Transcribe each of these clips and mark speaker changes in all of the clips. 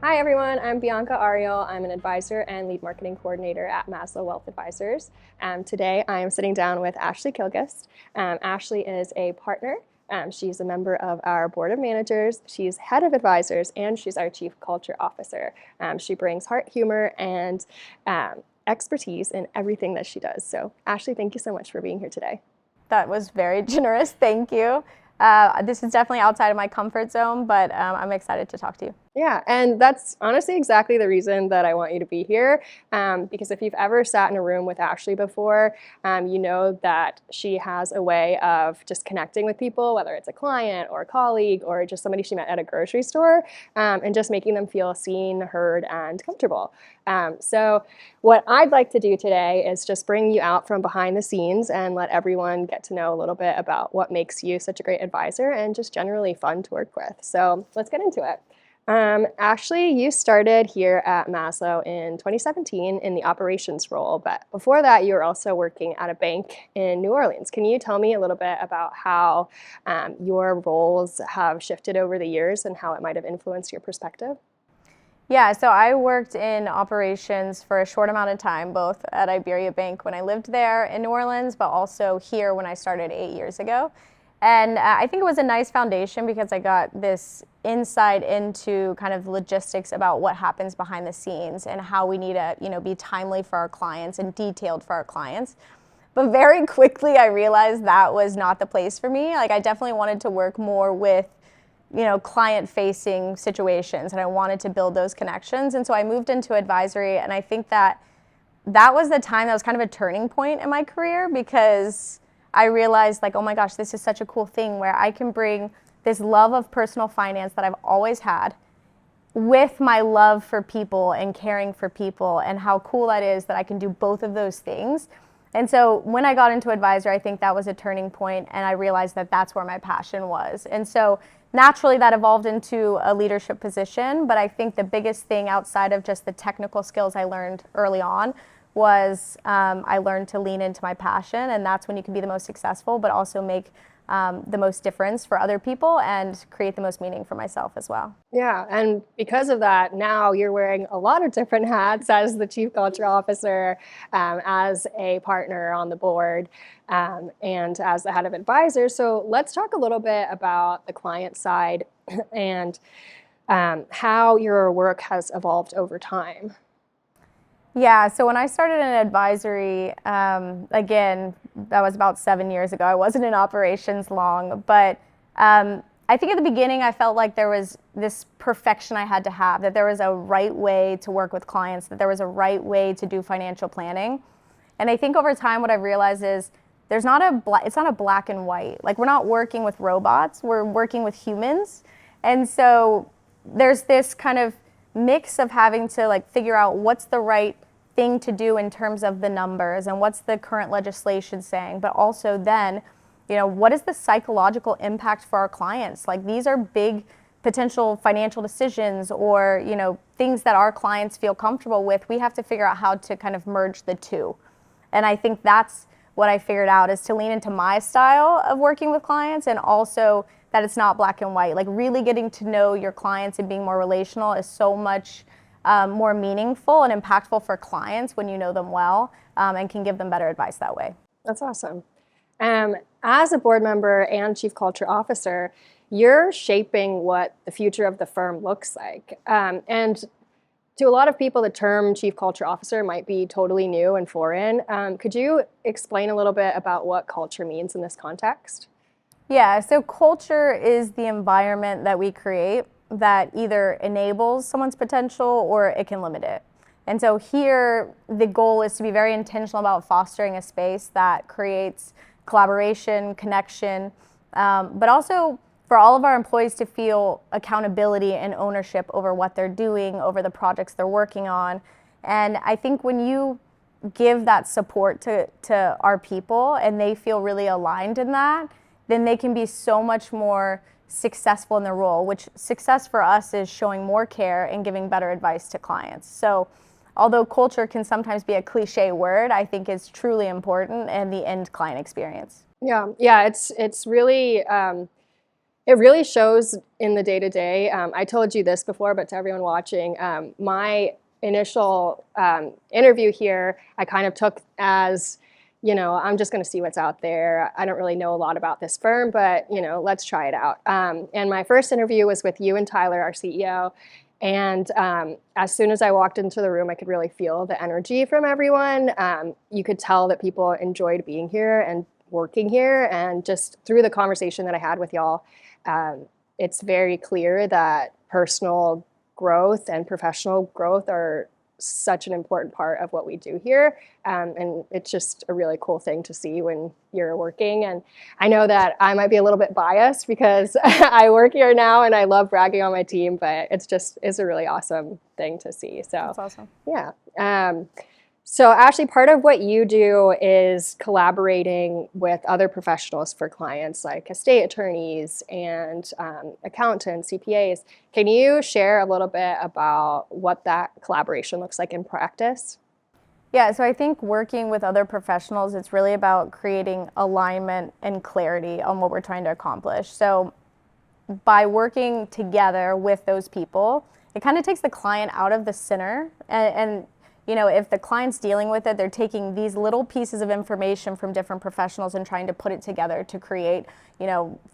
Speaker 1: Hi everyone, I'm Bianca Ariel. I'm an advisor and lead marketing coordinator at Maslow Wealth Advisors. Today I am sitting down with Ashley Kilgust. Ashley is a partner. She's a member of our board of managers. She's head of advisors and she's our chief culture officer. She brings heart, humor, and expertise in everything that she does. So Ashley, thank you so much for being here today.
Speaker 2: That was very generous. Thank you. This is definitely outside of my comfort zone, but I'm excited to talk to you.
Speaker 1: Yeah, and that's honestly exactly the reason that I want you to be here. Because if you've ever sat in a room with Ashley before, you know that she has a way of just connecting with people, whether it's a client or a colleague or just somebody she met at a grocery store, and just making them feel seen, heard, and comfortable. So what I'd like to do today is just bring you out from behind the scenes and let everyone get to know a little bit about what makes you such a great advisor and just generally fun to work with. So let's get into it. Ashley, you started here at Maslow in 2017 in the operations role, but before that you were also working at a bank in New Orleans. Can you tell me a little bit about how your roles have shifted over the years and how it might have influenced your perspective?
Speaker 2: Yeah, so I worked in operations for a short amount of time, both at Iberia Bank when I lived there in New Orleans, but also here when I started 8 years ago. And I think it was a nice foundation because I got this insight into kind of logistics about what happens behind the scenes and how we need to, be timely for our clients and detailed for our clients. But very quickly I realized that was not the place for me. Like I definitely wanted to work more with, client-facing situations, and I wanted to build those connections. And so I moved into advisory, and I think that was the time that was kind of a turning point in my career because I realized like, oh my gosh, this is such a cool thing where I can bring this love of personal finance that I've always had with my love for people and caring for people, and how cool that is that I can do both of those things. And so when I got into advisor, I think that was a turning point, and I realized that that's where my passion was. And so naturally that evolved into a leadership position, but I think the biggest thing outside of just the technical skills I learned early on was I learned to lean into my passion, and that's when you can be the most successful, but also make the most difference for other people and create the most meaning for myself as well.
Speaker 1: Yeah, and because of that, now you're wearing a lot of different hats as the chief culture officer, as a partner on the board, and as the head of advisors. So let's talk a little bit about the client side and how your work has evolved over time.
Speaker 2: Yeah, so when I started in advisory, again, that was about 7 years ago. I wasn't in operations long, but I think at the beginning I felt like there was this perfection I had to have, that there was a right way to work with clients, that there was a right way to do financial planning. And I think over time what I've realized is it's not a black and white. Like we're not working with robots, we're working with humans. And so there's this kind of mix of having to like figure out what's the right thing to do in terms of the numbers and what's the current legislation saying, but also then, what is the psychological impact for our clients? Like these are big potential financial decisions or, things that our clients feel comfortable with. We have to figure out how to kind of merge the two. And I think that's what I figured out, is to lean into my style of working with clients, and also that it's not black and white. Like really getting to know your clients and being more relational is so much more meaningful and impactful for clients when you know them well, and can give them better advice that way.
Speaker 1: That's awesome. As a board member and chief culture officer, you're shaping what the future of the firm looks like. And to a lot of people, the term chief culture officer might be totally new and foreign. Could you explain a little bit about what culture means in this context?
Speaker 2: Yeah, so culture is the environment that we create that either enables someone's potential or it can limit it. And so here, the goal is to be very intentional about fostering a space that creates collaboration, connection, but also for all of our employees to feel accountability and ownership over what they're doing, over the projects they're working on. And I think when you give that support to our people and they feel really aligned in that, then they can be so much more successful in their role, which success for us is showing more care and giving better advice to clients. So although culture can sometimes be a cliche word, I think it's truly important in the end client experience.
Speaker 1: Yeah, it's really It really shows in the day-to-day. I told you this before, but to everyone watching, my initial interview here, I kind of took as, I'm just going to see what's out there. I don't really know a lot about this firm, but, let's try it out. And my first interview was with you and Tyler, our CEO. And as soon as I walked into the room, I could really feel the energy from everyone. You could tell that people enjoyed being here and working here. And just through the conversation that I had with y'all, it's very clear that personal growth and professional growth are such an important part of what we do here. And it's just a really cool thing to see when you're working. And I know that I might be a little bit biased because I work here now and I love bragging on my team, but it's a really awesome thing to see. So
Speaker 2: That's awesome.
Speaker 1: Yeah. So Ashley, part of what you do is collaborating with other professionals for clients like estate attorneys and accountants, CPAs. Can you share a little bit about what that collaboration looks like in practice?
Speaker 2: Yeah, so I think working with other professionals, it's really about creating alignment and clarity on what we're trying to accomplish. So by working together with those people, it kind of takes the client out of the center and if the client's dealing with it, they're taking these little pieces of information from different professionals and trying to put it together to create,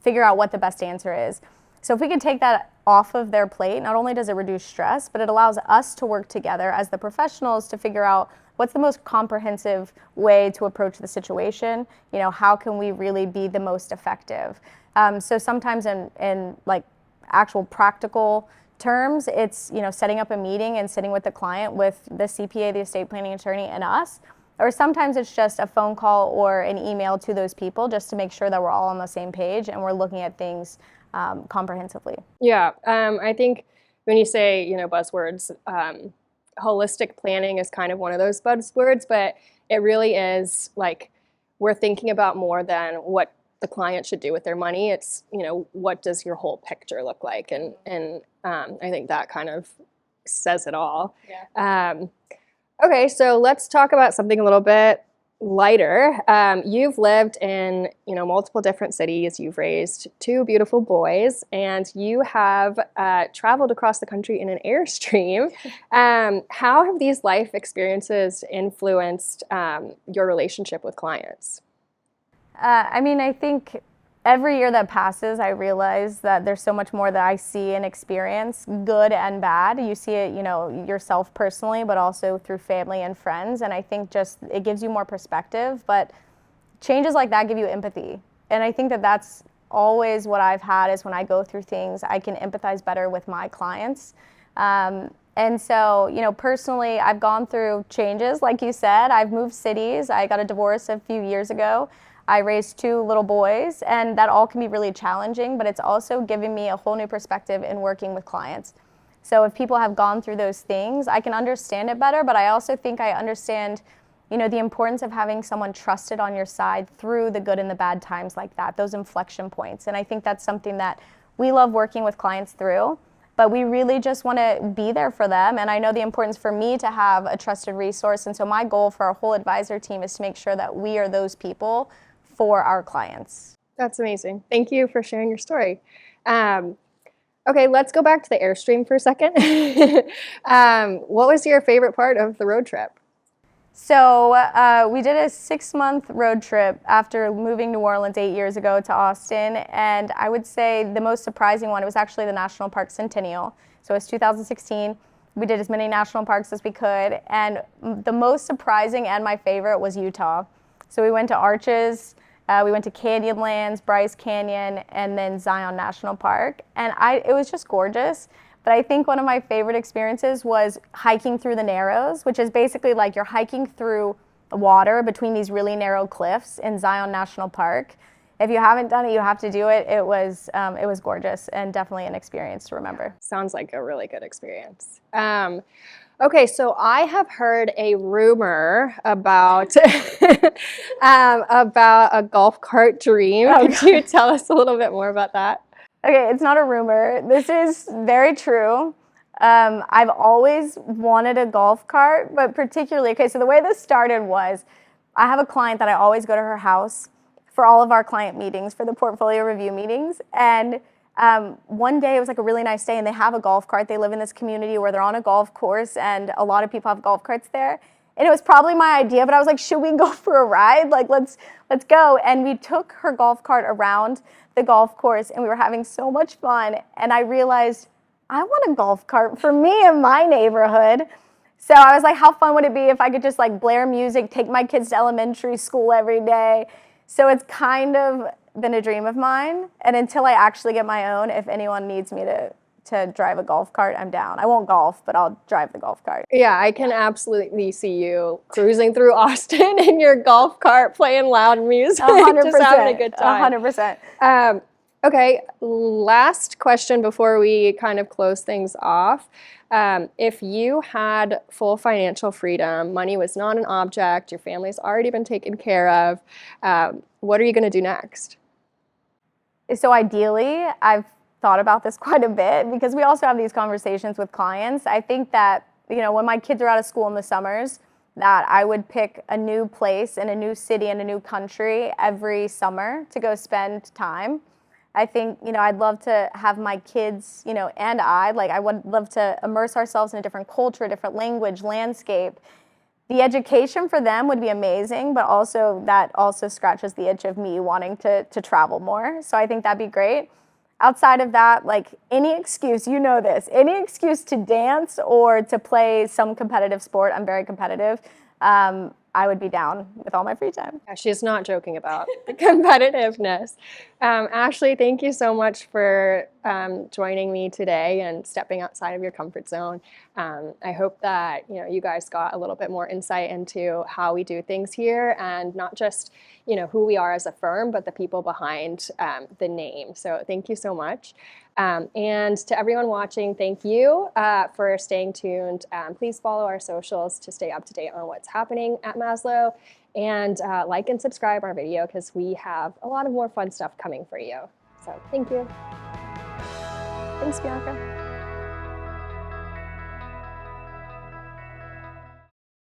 Speaker 2: figure out what the best answer is. So if we can take that off of their plate, not only does it reduce stress, but it allows us to work together as the professionals to figure out what's the most comprehensive way to approach the situation. How can we really be the most effective? So sometimes in like actual practical terms, it's setting up a meeting and sitting with the client, with the CPA, the estate planning attorney, and us. Or sometimes it's just a phone call or an email to those people just to make sure that we're all on the same page and we're looking at things comprehensively.
Speaker 1: Yeah, I think when you say buzzwords, holistic planning is kind of one of those buzzwords, but it really is like we're thinking about more than what the client should do with their money. It's what does your whole picture look like, and I think that kind of says it all.
Speaker 2: Yeah.
Speaker 1: Okay, so let's talk about something a little bit lighter. You've lived in multiple different cities. You've raised 2 beautiful boys, and you have traveled across the country in an Airstream. How have these life experiences influenced your relationship with clients?
Speaker 2: I think every year that passes, I realize that there's so much more that I see and experience, good and bad. You see it, yourself personally, but also through family and friends. And I think just it gives you more perspective. But changes like that give you empathy. And I think that that's always what I've had is when I go through things, I can empathize better with my clients. And so, personally, I've gone through changes. Like you said, I've moved cities. I got a divorce a few years ago. I raised 2 little boys, and that all can be really challenging, but it's also giving me a whole new perspective in working with clients. So if people have gone through those things, I can understand it better, but I also think I understand, the importance of having someone trusted on your side through the good and the bad times like that, those inflection points. And I think that's something that we love working with clients through, but we really just want to be there for them. And I know the importance for me to have a trusted resource. And so my goal for our whole advisor team is to make sure that we are those people for our clients.
Speaker 1: That's amazing. Thank you for sharing your story. Okay, let's go back to the Airstream for a second. What was your favorite part of the road trip?
Speaker 2: So we did a 6-month road trip after moving New Orleans 8 years ago to Austin. And I would say the most surprising one, it was actually the National Park Centennial. So it was 2016. We did as many national parks as we could. And the most surprising and my favorite was Utah. So we went to Arches, we went to Canyonlands, Bryce Canyon, and then Zion National Park. And it was just gorgeous. But I think one of my favorite experiences was hiking through the Narrows, which is basically like you're hiking through the water between these really narrow cliffs in Zion National Park. If you haven't done it, you have to do it. It was gorgeous and definitely an experience to remember.
Speaker 1: Sounds like a really good experience. Okay, so I have heard a rumor about about a golf cart dream. Could you tell us a little bit more about that?
Speaker 2: Okay, it's not a rumor. This is very true. I've always wanted a golf cart, but particularly, so the way this started was I have a client that I always go to her house for all of our client meetings, for the portfolio review meetings. And One day it was like a really nice day and they have a golf cart. They live in this community where they're on a golf course and a lot of people have golf carts there. And it was probably my idea, but I was like, should we go for a ride? Like, let's go. And we took her golf cart around the golf course and we were having so much fun. And I realized I want a golf cart for me in my neighborhood. So I was like, how fun would it be if I could just like blare music, take my kids to elementary school every day? So it's kind of been a dream of mine. And until I actually get my own, if anyone needs me to drive a golf cart, I'm down. I won't golf, but I'll drive the golf cart.
Speaker 1: Yeah, I can absolutely see you cruising through Austin in your golf cart, playing loud music,
Speaker 2: 100%,
Speaker 1: just having a good time.
Speaker 2: 100%.
Speaker 1: Okay, last question before we kind of close things off. If you had full financial freedom, money was not an object, your family's already been taken care of, what are you going to do next?
Speaker 2: So ideally, I've thought about this quite a bit because we also have these conversations with clients. I think that, when my kids are out of school in the summers, that I would pick a new place in a new city in a new country every summer to go spend time. I think, I'd love to have my kids, and I would love to immerse ourselves in a different culture, different language, landscape. The education for them would be amazing, but also that also scratches the itch of me wanting to travel more. So I think that'd be great. Outside of that, like any excuse, any excuse to dance or to play some competitive sport, I'm very competitive, I would be down with all my free time.
Speaker 1: Yeah, she's not joking about the competitiveness. Ashley, thank you so much for joining me today and stepping outside of your comfort zone. I hope that you guys got a little bit more insight into how we do things here, and not just who we are as a firm, but the people behind the name. So thank you so much. And to everyone watching, thank you for staying tuned. Please follow our socials to stay up to date on what's happening at Maslow, and like and subscribe our video because we have a lot of more fun stuff coming for you. So thank you.
Speaker 2: Thanks, Bianca.